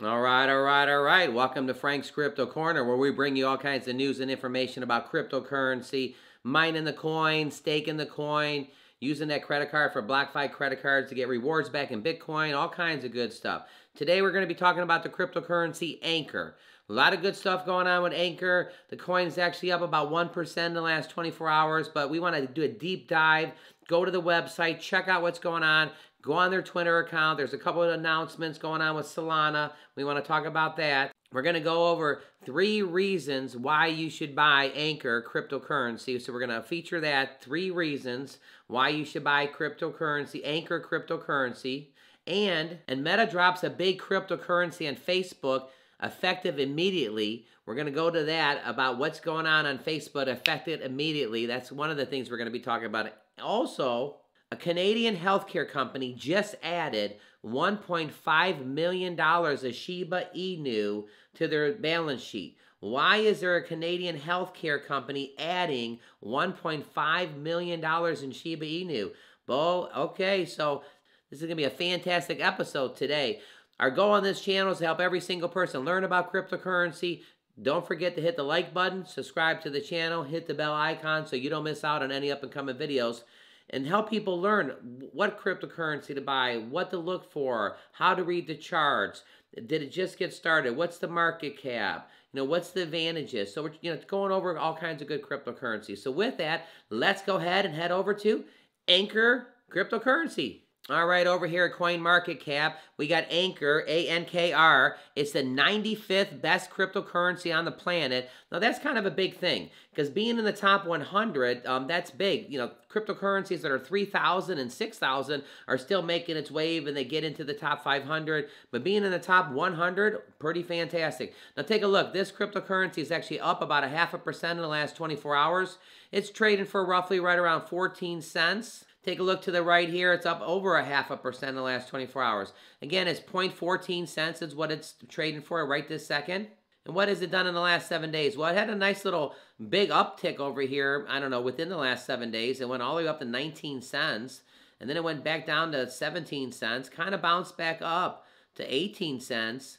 All right. Welcome to Frank's Crypto Corner, where we bring you all kinds of news and information about cryptocurrency, mining the coin, staking the coin, using that credit card for BlockFi credit cards to get rewards back in Bitcoin, all kinds of good stuff. Today we're going to be talking about the cryptocurrency ANKR. A lot of good stuff going on with ANKR. The coin's actually up about 1% in the last 24 hours, but we want to do a deep dive. Go to the website, check out what's going on. Go on their Twitter account. There's a couple of announcements going on with Solana. We want to talk about that. We're going to go over 3 reasons why you should buy ANKR cryptocurrency. So we're going to feature that, 3 reasons why you should buy cryptocurrency, ANKR cryptocurrency. And Meta drops a big cryptocurrency on Facebook effective immediately. We're going to go to that about what's going on Facebook effective immediately. That's one of the things we're going to be talking about. Also, a Canadian healthcare company just added $1.5 million of Shiba Inu to their balance sheet. Why is there a Canadian healthcare company adding $1.5 million in Shiba Inu? Well, okay, so this is going to be a fantastic episode today. Our goal on this channel is to help every single person learn about cryptocurrency. Don't forget to hit the like button, subscribe to the channel, hit the bell icon so you don't miss out on any up-and-coming videos, and help people learn what cryptocurrency to buy, what to look for, how to read the charts. Did it just get started? What's the market cap? What's the advantages? So we're going over all kinds of good cryptocurrency. So with that, let's go ahead and head over to ANKR cryptocurrency. All right, over here at CoinMarketCap, we got ANKR, ANKR. It's the 95th best cryptocurrency on the planet. Now, that's kind of a big thing, because being in the top 100, that's big. Cryptocurrencies that are 3,000 and 6,000 are still making its wave, and they get into the top 500. But being in the top 100, pretty fantastic. Now, take a look. This cryptocurrency is actually up about 0.5% in the last 24 hours. It's trading for roughly right around 14 cents. Take a look to the right here. It's up over 0.5% in the last 24 hours. Again, it's 0.14 cents is what it's trading for right this second. And what has it done in the last 7 days? Well, it had a nice little big uptick over here, I don't know, within the last 7 days. It went all the way up to 19 cents. And then it went back down to 17 cents. Kind of bounced back up to 18 cents.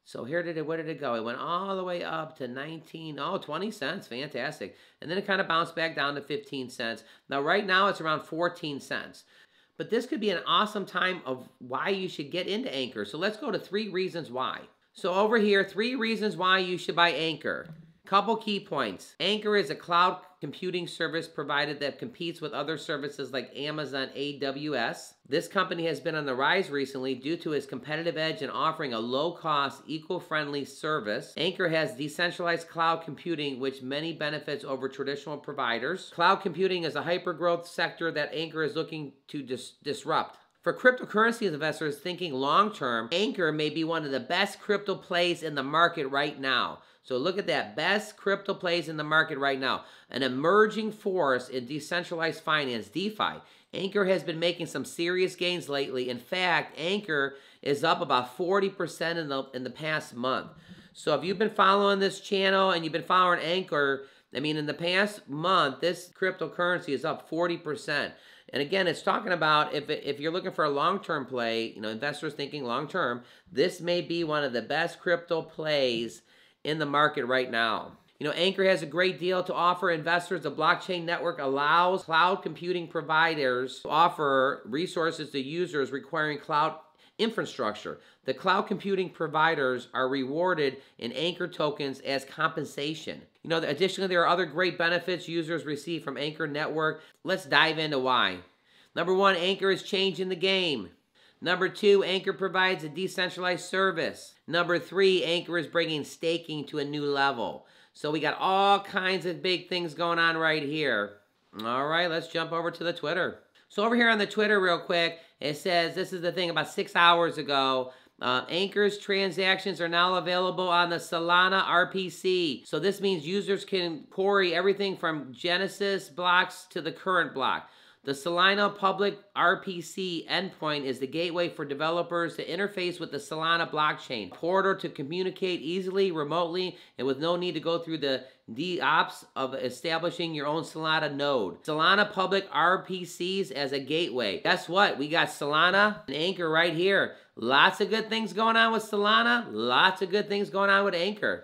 So where did it go? It went all the way up to 20 cents. Fantastic. And then it kind of bounced back down to 15 cents. Now, right now, it's around 14 cents. But this could be an awesome time of why you should get into ANKR. So let's go to 3 reasons why. So over here, 3 reasons why you should buy ANKR. Couple key points. ANKR is a cloud computing service provided that competes with other services like Amazon AWS. This company has been on the rise recently due to its competitive edge in offering a low-cost, eco-friendly service. ANKR has decentralized cloud computing, which many benefits over traditional providers. Cloud computing is a hyper-growth sector that ANKR is looking to disrupt. For cryptocurrency investors thinking long-term, ANKR may be one of the best crypto plays in the market right now. So look at that, best crypto plays in the market right now. An emerging force in decentralized finance, DeFi. ANKR has been making some serious gains lately. In fact, ANKR is up about 40% in the past month. So if you've been following this channel and you've been following ANKR, in the past month, this cryptocurrency is up 40%. And again, it's talking about if you're looking for a long-term play, investors thinking long-term, this may be one of the best crypto plays in the market right now. ANKR has a great deal to offer investors. The blockchain network allows cloud computing providers to offer resources to users requiring cloud infrastructure. The cloud computing providers are rewarded in ANKR tokens as compensation. Additionally, there are other great benefits users receive from ANKR network. Let's dive into why. Number 1, ANKR is changing the game. Number 2, ANKR provides a decentralized service. Number 3, ANKR is bringing staking to a new level. So we got all kinds of big things going on right here. All right, let's jump over to the Twitter. So over here on the Twitter real quick, it says, this is the thing about 6 hours ago, ANKR's transactions are now available on the Solana RPC. So this means users can query everything from Genesis blocks to the current block. The Solana public RPC endpoint is the gateway for developers to interface with the Solana blockchain, portal to communicate easily, remotely, and with no need to go through the DOPS of establishing your own Solana node. Solana public RPCs as a gateway. Guess what? We got Solana and ANKR right here. Lots of good things going on with Solana. Lots of good things going on with ANKR.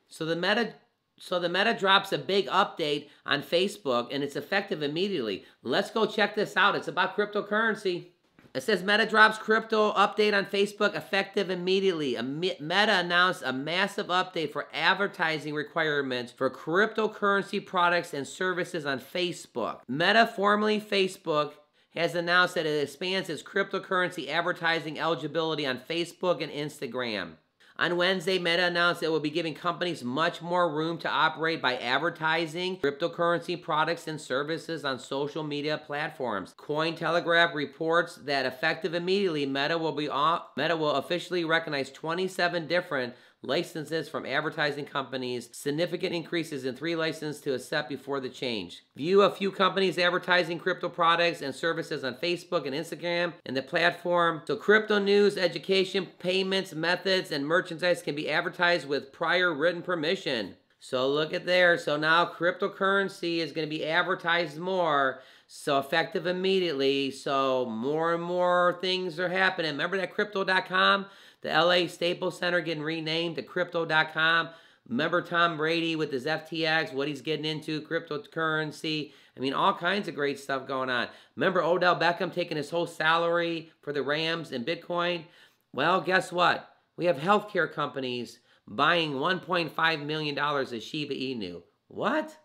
So the Meta drops a big update on Facebook, and it's effective immediately. Let's go check this out. It's about cryptocurrency. It says Meta drops crypto update on Facebook effective immediately. Meta announced a massive update for advertising requirements for cryptocurrency products and services on Facebook. Meta, formerly Facebook, has announced that it expands its cryptocurrency advertising eligibility on Facebook and Instagram. On Wednesday, Meta announced it will be giving companies much more room to operate by advertising cryptocurrency products and services on social media platforms. Cointelegraph reports that effective immediately, Meta will officially recognize 27 different licenses from advertising companies, significant increases in 3 licenses to accept before the change. View a few companies advertising crypto products and services on Facebook and Instagram and the platform. So crypto news, education, payments, methods, and merchandise can be advertised with prior written permission. So look at there. So now cryptocurrency is going to be advertised more. So effective immediately. So more and more things are happening. Remember that crypto.com? The LA Staples Center getting renamed to crypto.com. Remember Tom Brady with his FTX, what he's getting into, cryptocurrency. I mean, all kinds of great stuff going on. Remember Odell Beckham taking his whole salary for the Rams and Bitcoin? Well, guess what? We have healthcare companies buying $1.5 million of Shiba Inu. What?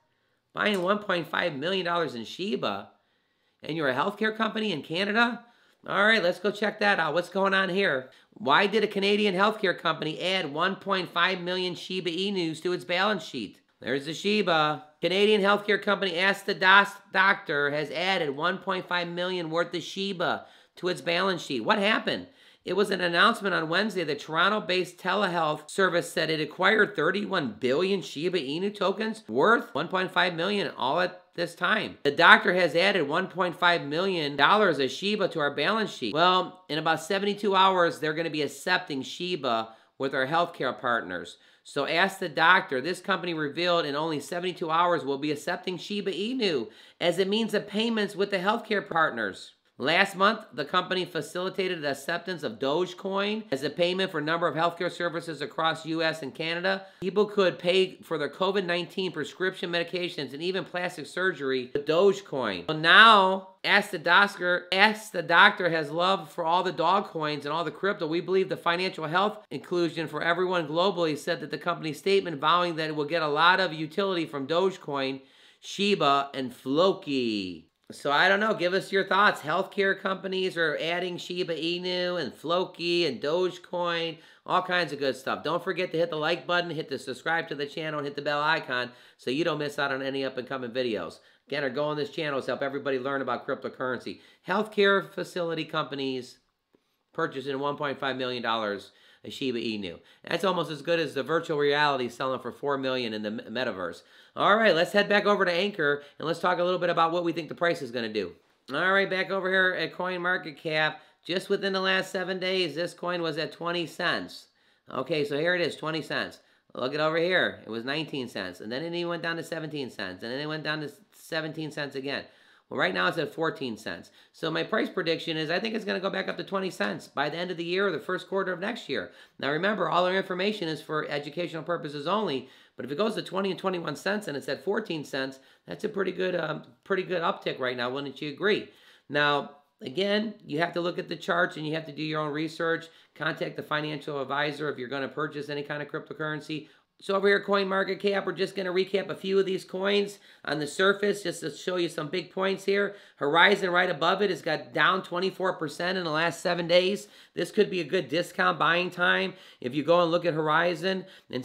Buying $1.5 million in Shiba? And you're a healthcare company in Canada? All right, let's go check that out. What's going on here? Why did a Canadian healthcare company add 1.5 million Shiba Inus to its balance sheet? There's the Shiba. Canadian healthcare company Ask the Doctor has added 1.5 million worth of Shiba to its balance sheet. What happened? It was an announcement on Wednesday that Toronto-based telehealth service said it acquired 31 billion Shiba Inu tokens worth 1.5 million all at this time. The doctor has added $1.5 million of Shiba to our balance sheet. Well, in about 72 hours, they're going to be accepting Shiba with our healthcare partners. So Ask the Doctor, this company revealed in only 72 hours will be accepting Shiba Inu as it means of payments with the healthcare partners. Last month, the company facilitated the acceptance of Dogecoin as a payment for a number of healthcare services across U.S. and Canada. People could pay for their COVID-19 prescription medications and even plastic surgery with Dogecoin. Well, now, Ask the Doctor has love for all the dog coins and all the crypto. We believe the financial health inclusion for everyone globally, said that the company's statement vowing that it will get a lot of utility from Dogecoin, Shiba, and Floki. So I don't know, give us your thoughts. Healthcare companies are adding Shiba Inu and Floki and Dogecoin, all kinds of good stuff. Don't forget to hit the like button, hit the subscribe to the channel, and hit the bell icon so you don't miss out on any up and coming videos. Again, our goal on this channel is to help everybody learn about cryptocurrency. Healthcare facility companies purchasing $1.5 million of Shiba Inu. That's almost as good as the virtual reality selling for $4 million in the metaverse. All right, let's head back over to ANKR and let's talk a little bit about what we think the price is going to do. All right, back over here at CoinMarketCap. Just within the last 7 days, this coin was at 20 cents. Okay, so here it is, 20 cents. Look at over here. It was 19 cents. And then it went down to 17 cents. And then it went down to 17 cents again. Well, right now it's at 14 cents. So my price prediction is I think it's going to go back up to 20 cents by the end of the year or the first quarter of next year. Now remember, all our information is for educational purposes only. But if it goes to 20 and 21 cents and it's at 14 cents, that's a pretty good uptick right now, wouldn't you agree? Now, again, you have to look at the charts and you have to do your own research. Contact the financial advisor if you're going to purchase any kind of cryptocurrency. So over here at CoinMarketCap, we're just going to recap a few of these coins on the surface just to show you some big points here. Horizon right above it has got down 24% in the last 7 days. This could be a good discount buying time. If you go and look at Horizon and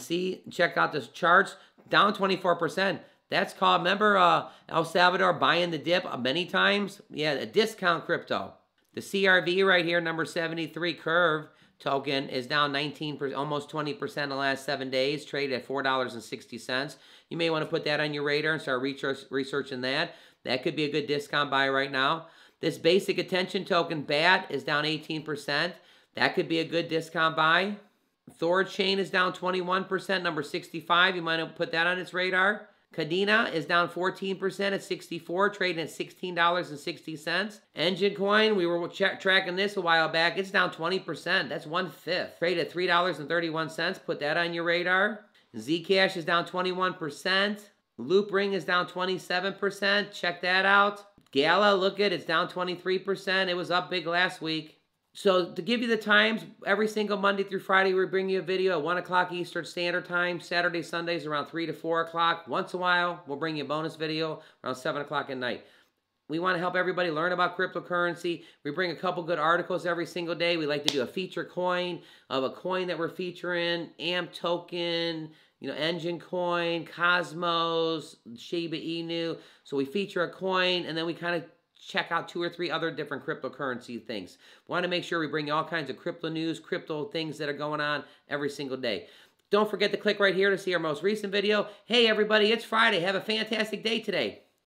check out the charts, down 24%. That's called, remember El Salvador buying the dip many times? Yeah, a discount crypto. The CRV right here, number 73 curve token is down 19%, almost 20% in the last 7 days, traded at $4.60. You may want to put that on your radar and start researching that. That could be a good discount buy right now. This basic attention token, BAT, is down 18%. That could be a good discount buy. Thorchain is down 21%, number 65. You might want to put that on its radar. Cardano is down 14% at 64, trading at $16.60. Engine Coin, we were tracking this a while back. It's down 20%. That's 1/5. Trade at $3.31. Put that on your radar. Zcash is down 21%. Loopring is down 27%. Check that out. Gala, look at it. It's down 23%. It was up big last week. So to give you the times, every single Monday through Friday, we bring you a video at 1 o'clock Eastern Standard Time. Saturday, Sundays around 3 to 4 o'clock. Once in a while, we'll bring you a bonus video around 7 o'clock at night. We want to help everybody learn about cryptocurrency. We bring a couple good articles every single day. We like to do a feature coin of a coin that we're featuring, AMP token, Engine Coin, Cosmos, Shiba Inu. So we feature a coin, and then we kind of check out 2 or 3 other different cryptocurrency things. We want to make sure we bring you all kinds of crypto news, crypto things that are going on every single day. Don't forget to click right here to see our most recent video. Hey everybody, it's Friday. Have a fantastic day today.